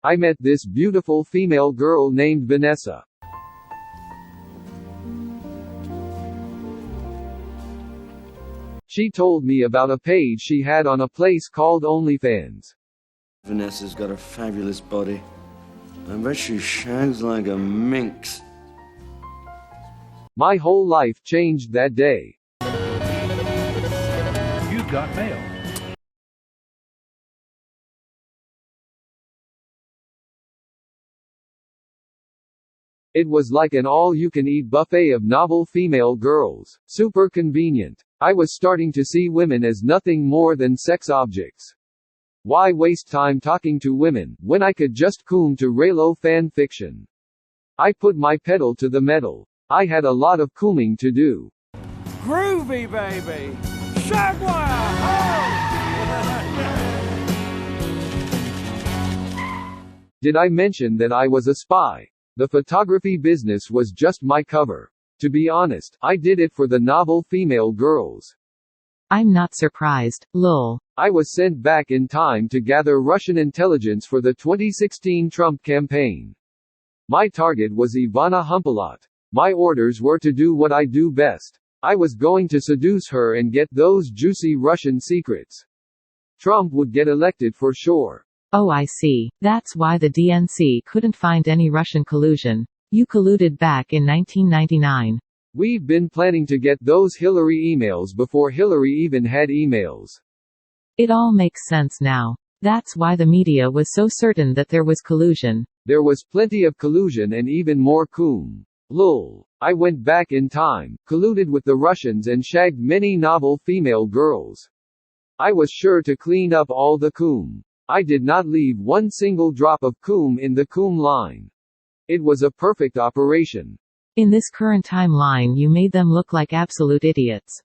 I met this beautiful female girl named Vanessa. She told me about a page she had on a place called OnlyFans. Vanessa's got a fabulous body. I bet she shags like a minx. My whole life changed that day. You got mail. It was like an all-you-can-eat buffet of novel female girls. Super convenient. I was starting to see women as nothing more than sex objects. Why waste time talking to women, when I could just coom to raylo fan fiction? I put my pedal to the metal. I had a lot of cooming to do. Groovy, baby! Shag Did I mention that I was a spy? The photography business was just my cover. To be honest, I did it for the novel female girls. I'm not surprised, lol. I was sent back in time to gather Russian intelligence for the 2016 Trump campaign. My target was Ivana Humpalot. My orders were to do what I do best. I was going to seduce her and get those juicy Russian secrets. Trump would get elected for sure. Oh, I see. That's why the DNC couldn't find any Russian collusion. You colluded back in 1999. We've been planning to get those Hillary emails before Hillary even had emails. It all makes sense now. That's why the media was so certain that there was collusion. There was plenty of collusion and even more coom. Lol. I went back in time, colluded with the Russians and shagged many novel female girls. I was sure to clean up all the coom. I did not leave one single drop of coom in the coom line. It was a perfect operation. In this current timeline, you made them look like absolute idiots.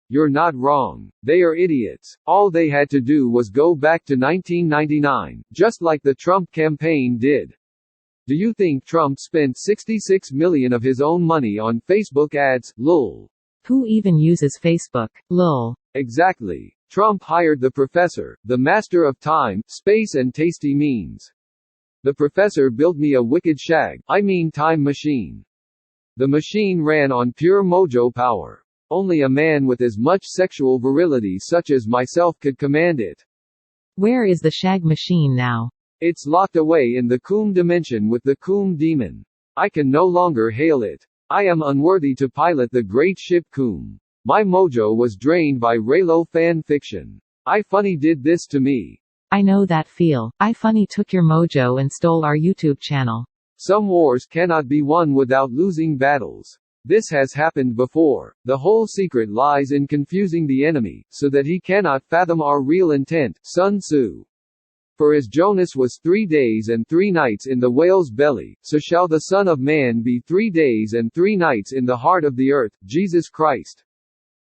You're not wrong. They are idiots. All they had to do was go back to 1999, just like the Trump campaign did. Do you think Trump spent $66 million of his own money on Facebook ads? Lol. Who even uses Facebook? Lol. Exactly. Trump hired the professor, the master of time, space and tasty memes. The professor built me a wicked time machine. The machine ran on pure Mojo power. Only a man with as much sexual virility such as myself could command it. Where is the Shag machine now? It's locked away in the coom dimension with the coom demon. I can no longer hail it. I am unworthy to pilot the great ship Coom. My mojo was drained by raylo fan fiction. ifunny did this to me. I know that feel. ifunny took your mojo and stole our YouTube channel. Some wars cannot be won without losing battles. This has happened before. The whole secret lies in confusing the enemy, so that he cannot fathom our real intent. Sun Tzu. For as Jonas was 3 days and 3 nights in the whale's belly, so shall the Son of Man be 3 days and 3 nights in the heart of the earth. Jesus Christ.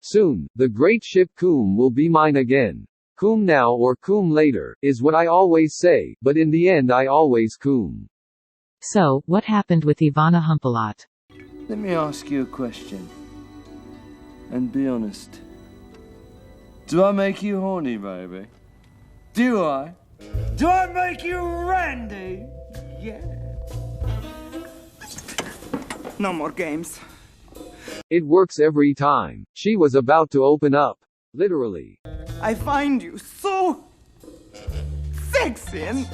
Soon, the great ship Coom will be mine again. Coom now or coom later, is what I always say, but in the end I always coom. So, what happened with Ivana Humpalot? Let me ask you a question. And be honest. Do I make you horny, baby? Do I? Do I make you Randy? Yeah. No more games. It works every time. She was about to open up. Literally. I find you so sexy and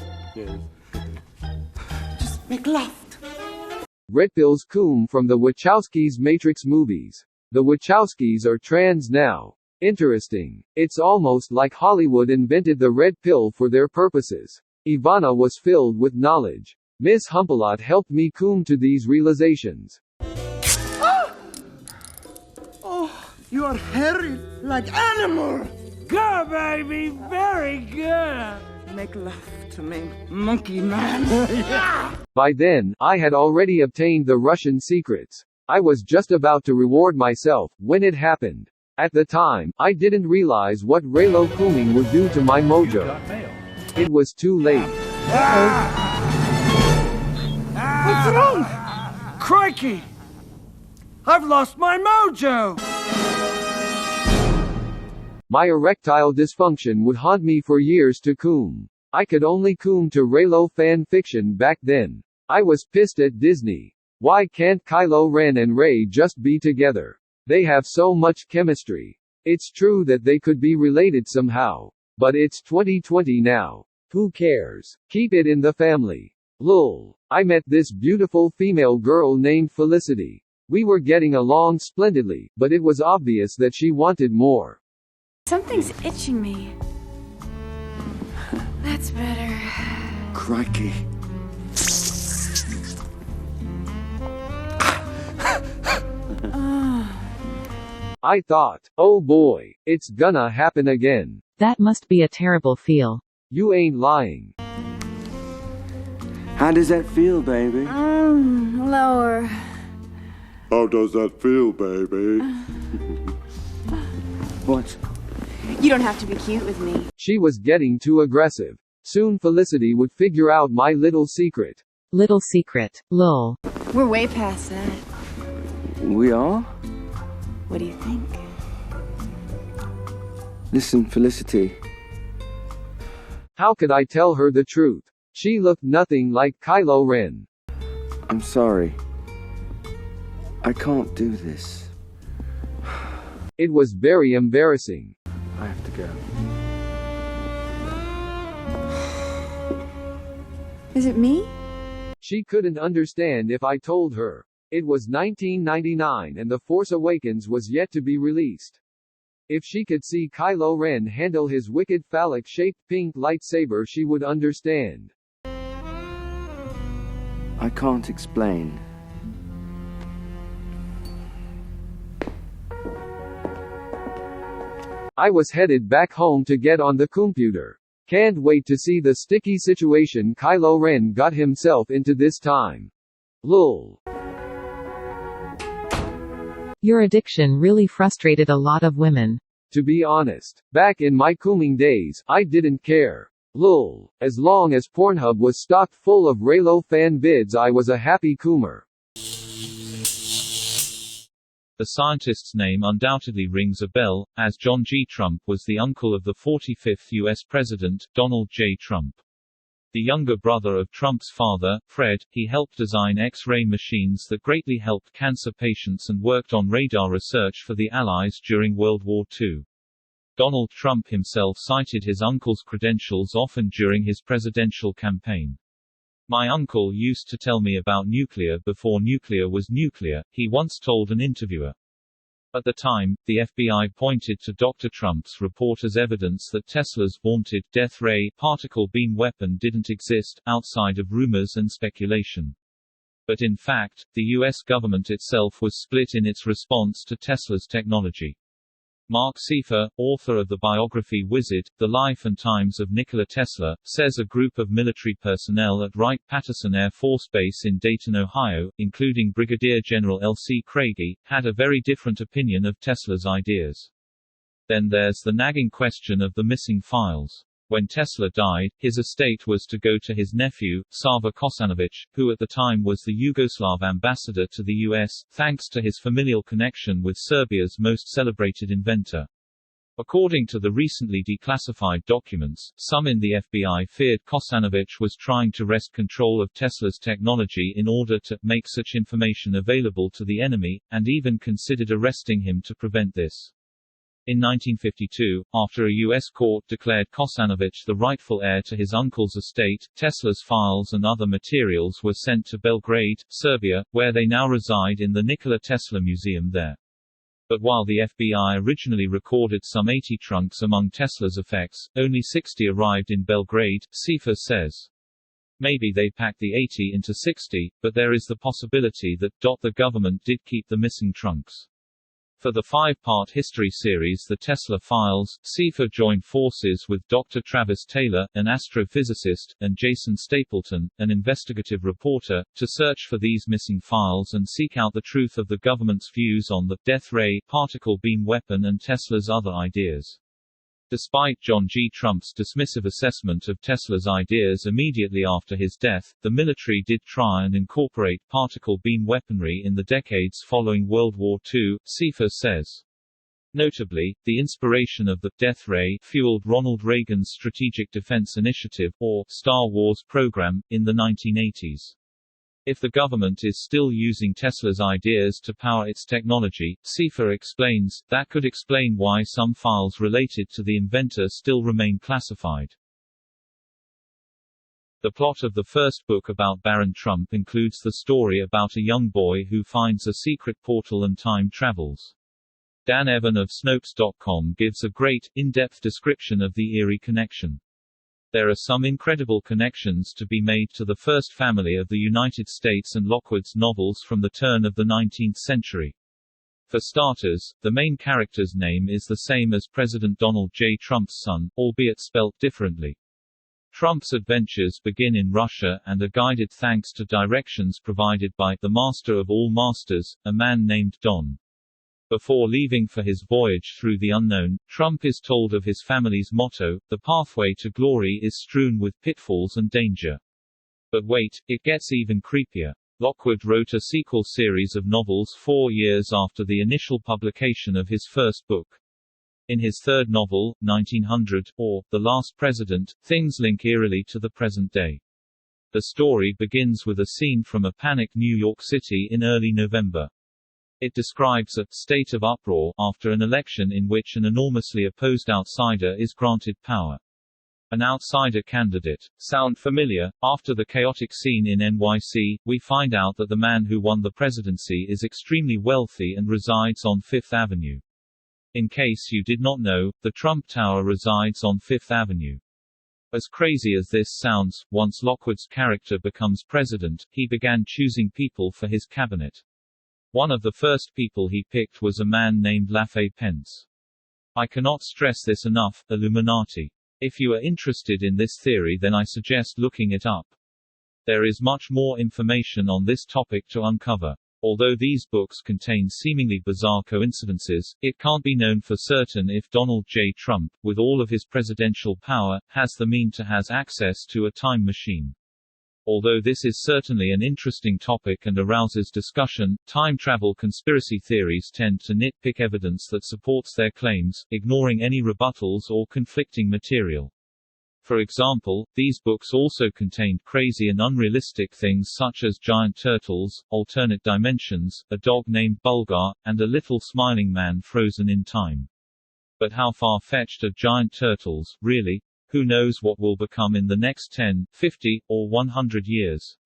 just make love. Red Pill's Coom from the Wachowskis' Matrix movies. The Wachowskis are trans now. Interesting. It's almost like Hollywood invented the red pill for their purposes. Ivana was filled with knowledge. Miss Humpalot helped me coom to these realizations. Oh, you are hairy like animal. Good, baby. Very good. Make love to me, monkey man. Yeah. By then, I had already obtained the Russian secrets. I was just about to reward myself, when it happened. At the time, I didn't realize what raylo cooming would do to my mojo. It was too late. What's wrong? Crikey! I've lost my mojo! My erectile dysfunction would haunt me for years to coom. I could only coom to raylo fan fiction back then. I was pissed at Disney. Why can't Kylo Ren and Rey just be together? They have so much chemistry. It's true that they could be related somehow. But it's 2020 now. Who cares? Keep it in the family. Lol. I met this beautiful female girl named Felicity. We were getting along splendidly, but it was obvious that she wanted more. Something's itching me. That's better. Crikey. I thought, oh boy, it's gonna happen again. That must be a terrible feel. You ain't lying. How does that feel, baby? Lower. How does that feel, baby? What? You don't have to be cute with me. She was getting too aggressive. Soon Felicity would figure out my little secret. Little secret. Lol. We're way past that. We are? What do you think? Listen, Felicity. How could I tell her the truth? She looked nothing like Kylo Ren. I'm sorry. I can't do this. It was very embarrassing. I have to go. Is it me? She couldn't understand if I told her. It was 1999 and The Force Awakens was yet to be released. If she could see Kylo Ren handle his wicked phallic-shaped pink lightsaber, she would understand. I can't explain. I was headed back home to get on the computer. Can't wait to see the sticky situation Kylo Ren got himself into this time. Lol. Your addiction really frustrated a lot of women. To be honest, back in my cooming days, I didn't care. Lol. As long as Pornhub was stocked full of raylo fan vids, I was a happy coomer. The scientist's name undoubtedly rings a bell, as John G. Trump was the uncle of the 45th U.S. President, Donald J. Trump. The younger brother of Trump's father, Fred, he helped design X-ray machines that greatly helped cancer patients and worked on radar research for the Allies during World War II. Donald Trump himself cited his uncle's credentials often during his presidential campaign. "My uncle used to tell me about nuclear before nuclear was nuclear," he once told an interviewer. At the time, the FBI pointed to Dr. Trump's report as evidence that Tesla's vaunted death ray particle beam weapon didn't exist, outside of rumors and speculation. But in fact, the U.S. government itself was split in its response to Tesla's technology. Mark Coofer, author of the biography Wizard, The Life and Times of Nikola Tesla, says a group of military personnel at Wright-Patterson Air Force Base in Dayton, Ohio, including Brigadier General L.C. Craigie, had a very different opinion of Tesla's ideas. Then there's the nagging question of the missing files. When Tesla died, his estate was to go to his nephew, Sava Kosanovic, who at the time was the Yugoslav ambassador to the U.S., thanks to his familial connection with Serbia's most celebrated inventor. According to the recently declassified documents, some in the FBI feared Kosanovic was trying to wrest control of Tesla's technology in order to make such information available to the enemy, and even considered arresting him to prevent this. In 1952, after a U.S. court declared Kosanovic the rightful heir to his uncle's estate, Tesla's files and other materials were sent to Belgrade, Serbia, where they now reside in the Nikola Tesla Museum there. But while the FBI originally recorded some 80 trunks among Tesla's effects, only 60 arrived in Belgrade, Coofer says. Maybe they packed the 80 into 60, but there is the possibility that the government did keep the missing trunks. For the 5-part history series The Tesla Files, Coofer joined forces with Dr. Travis Taylor, an astrophysicist, and Jason Stapleton, an investigative reporter, to search for these missing files and seek out the truth of the government's views on the death ray particle beam weapon and Tesla's other ideas. Despite John G. Trump's dismissive assessment of Tesla's ideas immediately after his death, the military did try and incorporate particle beam weaponry in the decades following World War II, Coofer says. Notably, the inspiration of the death ray fueled Ronald Reagan's Strategic Defense Initiative, or Star Wars program, in the 1980s. If the government is still using Tesla's ideas to power its technology, Coofer explains, that could explain why some files related to the inventor still remain classified. The plot of the first book about Baron Trump includes the story about a young boy who finds a secret portal and time travels. Dan Evan of Snopes.com gives a great, in-depth description of the eerie connection. There are some incredible connections to be made to the first family of the United States and Lockwood's novels from the turn of the 19th century. For starters, the main character's name is the same as President Donald J. Trump's son, albeit spelt differently. Trump's adventures begin in Russia and are guided thanks to directions provided by the Master of all Masters, a man named Don. Before leaving for his voyage through the unknown, Trump is told of his family's motto, "The pathway to glory is strewn with pitfalls and danger." But wait, it gets even creepier. Lockwood wrote a sequel series of novels 4 years after the initial publication of his first book. In his third novel, 1900, or The Last President, things link eerily to the present day. The story begins with a scene from a panicked New York City in early November. It describes a state of uproar after an election in which an enormously opposed outsider is granted power. An outsider candidate. Sound familiar? After the chaotic scene in NYC, we find out that the man who won the presidency is extremely wealthy and resides on Fifth Avenue. In case you did not know, the Trump Tower resides on Fifth Avenue. As crazy as this sounds, once Lockwood's character becomes president, he began choosing people for his cabinet. One of the first people he picked was a man named Lafay Pence. I cannot stress this enough, Illuminati. If you are interested in this theory, then I suggest looking it up. There is much more information on this topic to uncover. Although these books contain seemingly bizarre coincidences, it can't be known for certain if Donald J. Trump, with all of his presidential power, has the means to has access to a time machine. Although this is certainly an interesting topic and arouses discussion, time travel conspiracy theories tend to nitpick evidence that supports their claims, ignoring any rebuttals or conflicting material. For example, these books also contained crazy and unrealistic things such as giant turtles, alternate dimensions, a dog named Bulgar, and a little smiling man frozen in time. But how far-fetched are giant turtles, really? Who knows what will become in the next 10, 50, or 100 years?